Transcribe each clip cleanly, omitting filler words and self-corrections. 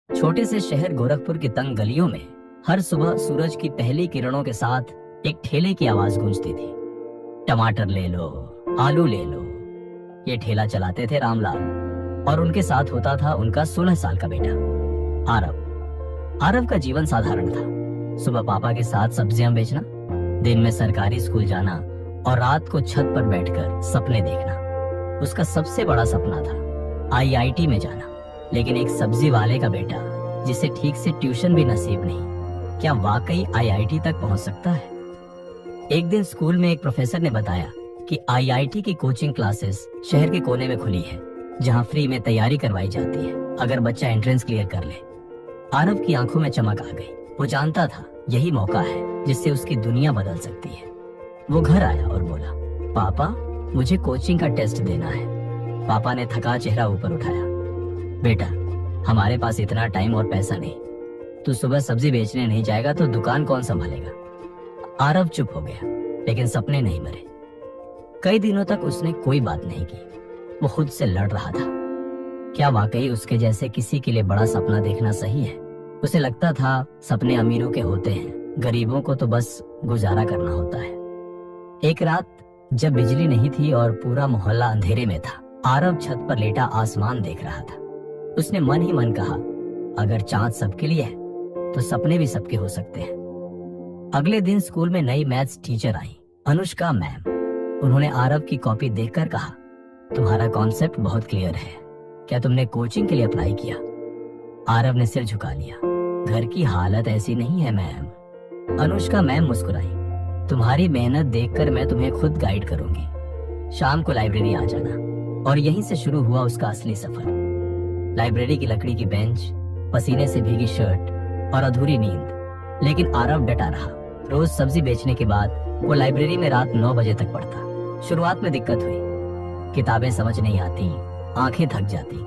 छोटे से शहर गोरखपुर की तंग गलियों में हर सुबह सूरज की पहली किरणों के साथ एक ठेले की आवाज गूंजती थी। टमाटर ले लो, आलू ले लो। ये ठेला चलाते थे रामलाल और उनके साथ होता था उनका 16 साल का बेटा आरव। आरव का जीवन साधारण था। सुबह पापा के साथ सब्जियां बेचना, दिन में सरकारी स्कूल जाना और रात को छत पर बैठकर सपने देखना। उसका सबसे बड़ा सपना था आईआईटी में जाना। लेकिन एक सब्जी वाले का बेटा जिसे ठीक से ट्यूशन भी नसीब नहीं, क्या वाकई आईआईटी तक पहुंच सकता है? एक दिन स्कूल में एक प्रोफेसर ने बताया कि आईआईटी की कोचिंग क्लासेस शहर के कोने में खुली है, जहां फ्री में तैयारी करवाई जाती है अगर बच्चा एंट्रेंस क्लियर कर ले। आरव की आंखों में चमक आ गई। वो जानता था यही मौका है जिससे उसकी दुनिया बदल सकती है। वो घर आया और बोला, पापा मुझे कोचिंग का टेस्ट देना है। पापा ने थका चेहरा ऊपर उठाया, बेटा हमारे पास इतना टाइम और पैसा नहीं। तू सुबह सब्जी बेचने नहीं जाएगा तो दुकान कौन संभालेगा? आरव चुप हो गया, लेकिन सपने नहीं मरे। कई दिनों तक उसने कोई बात नहीं की। वो खुद से लड़ रहा था, क्या वाकई उसके जैसे किसी के लिए बड़ा सपना देखना सही है? उसे लगता था सपने अमीरों के होते हैं, गरीबों को तो बस गुजारा करना होता है। एक रात जब बिजली नहीं थी और पूरा मोहल्ला अंधेरे में था, आरव छत पर लेटा आसमान देख रहा था। उसने मन ही मन कहा, अगर चांद सबके लिए है तो सपने भी सबके हो सकते हैं। अगले दिन स्कूल में नई मैथ्स टीचर आई, अनुष्का मैम। उन्होंने आरव की कॉपी देखकर कहा, तुम्हारा कॉन्सेप्ट बहुत क्लियर है, क्या तुमने कोचिंग के लिए अप्लाई किया? आरव ने सिर झुका लिया, घर की हालत ऐसी नहीं है मैम। अनुष्का मैम मुस्कुराई, तुम्हारी मेहनत देखकर मैं तुम्हें खुद गाइड करूंगी। शाम को लाइब्रेरी आ जाना। और यहीं से शुरू हुआ उसका असली सफर। लाइब्रेरी की लकड़ी की बेंच, पसीने से भीगी शर्ट और अधूरी नींद। लेकिन आरव डटा रहा। रोज सब्जी बेचने के बाद वो लाइब्रेरी में रात 9 बजे तक पढ़ता। शुरुआत में दिक्कत हुई, किताबें समझ नहीं आती, आंखें थक जाती।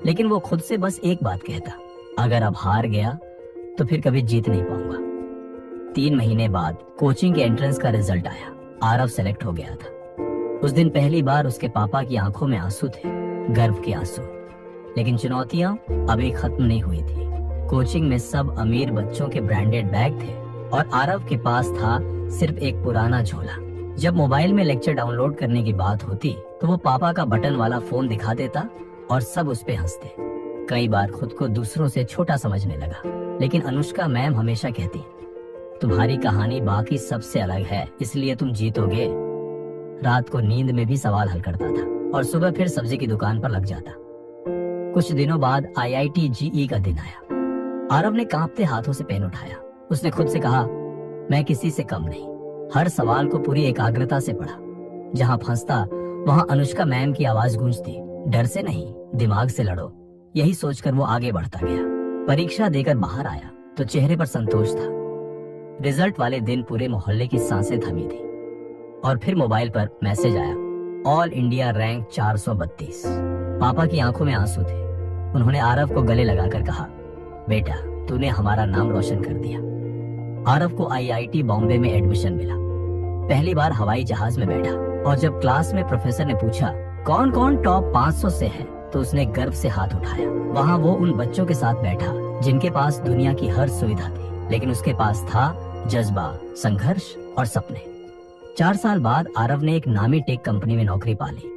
लेकिन वो खुद से बस एक बात कहता, अगर अब हार गया तो फिर कभी जीत नहीं पाऊंगा। 3 महीने बाद कोचिंग के एंट्रेंस का रिजल्ट आया। आरव सेलेक्ट हो गया था। उस दिन पहली बार उसके पापा की आंखों में आंसू थे, गर्व के आंसू। लेकिन चुनौतियां अभी खत्म नहीं हुई थी। कोचिंग में सब अमीर बच्चों के ब्रांडेड बैग थे और आरव के पास था सिर्फ एक पुराना झोला। जब मोबाइल में लेक्चर डाउनलोड करने की बात होती तो वो पापा का बटन वाला फोन दिखा देता और सब उस पे हंसते। कई बार खुद को दूसरों से छोटा समझने लगा। लेकिन अनुष्का मैम हमेशा कहती, तुम्हारी कहानी बाकी सबसे अलग है, इसलिए तुम जीतोगे। रात को नींद में भी सवाल हल करता था और सुबह फिर सब्जी की दुकान पर लग जाता। कुछ दिनों बाद आईआईटी जेईई का दिन आया। आरव ने कांपते हाथों से पेन उठाया। उसने खुद से कहा, मैं किसी से कम नहीं। हर सवाल को पूरी एकाग्रता से पढ़ा। जहां फंसता वहां अनुष्का मैम की आवाज गूंजती, डर से नहीं, दिमाग से लड़ो। यही सोचकर वो आगे बढ़ता गया। परीक्षा देकर बाहर आया तो चेहरे पर संतोष था। रिजल्ट वाले दिन पूरे मोहल्ले की सांसें थमी थी। और फिर मोबाइल पर मैसेज आया, ऑल इंडिया रैंक 432। पापा की आंखों में आंसू थे। उन्होंने आरव को गले लगाकर कहा, बेटा तूने हमारा नाम रोशन कर दिया। आरव को आईआईटी बॉम्बे में एडमिशन मिला। पहली बार हवाई जहाज में बैठा और जब क्लास में प्रोफेसर ने पूछा कौन कौन टॉप 500 से है तो उसने गर्व से हाथ उठाया। वहाँ वो उन बच्चों के साथ बैठा जिनके पास दुनिया की हर सुविधा थी, लेकिन उसके पास था जज्बा, संघर्ष और सपने। 4 साल बाद आरव ने एक नामी टेक कंपनी में नौकरी पा ली।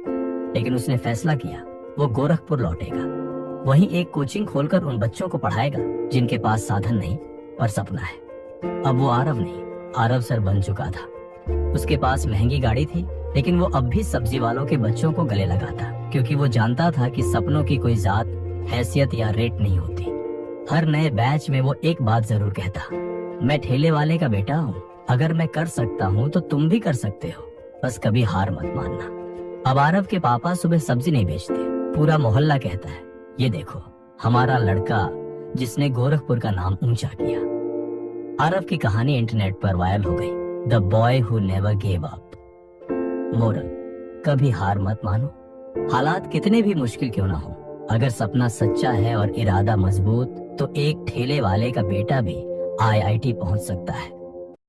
लेकिन उसने फैसला किया वो गोरखपुर लौटेगा। वहीं एक कोचिंग खोलकर उन बच्चों को पढ़ाएगा जिनके पास साधन नहीं पर सपना है। अब वो आरव नहीं, आरव सर बन चुका था। उसके पास महंगी गाड़ी थी, लेकिन वो अब भी सब्जी वालों के बच्चों को गले लगाता, क्योंकि वो जानता था कि सपनों की कोई जात, हैसियत या रेट नहीं होती। हर नए बैच में वो एक बात जरूर कहता, मैं ठेले वाले का बेटा हूँ। अगर मैं कर सकता हूँ तो तुम भी कर सकते हो, बस कभी हार मत मानना। अब आरव के पापा सुबह सब्जी नहीं बेचते। पूरा मोहल्ला कहता है, ये देखो हमारा लड़का जिसने गोरखपुर का नाम ऊंचा किया। आरव की कहानी इंटरनेट पर वायरल हो गई, the boy who never gave up. Moral, कभी हार मत मानो। हालात कितने भी मुश्किल क्यों ना हो, अगर सपना सच्चा है और इरादा मजबूत तो एक ठेले वाले का बेटा भी आईआईटी पहुंच सकता है।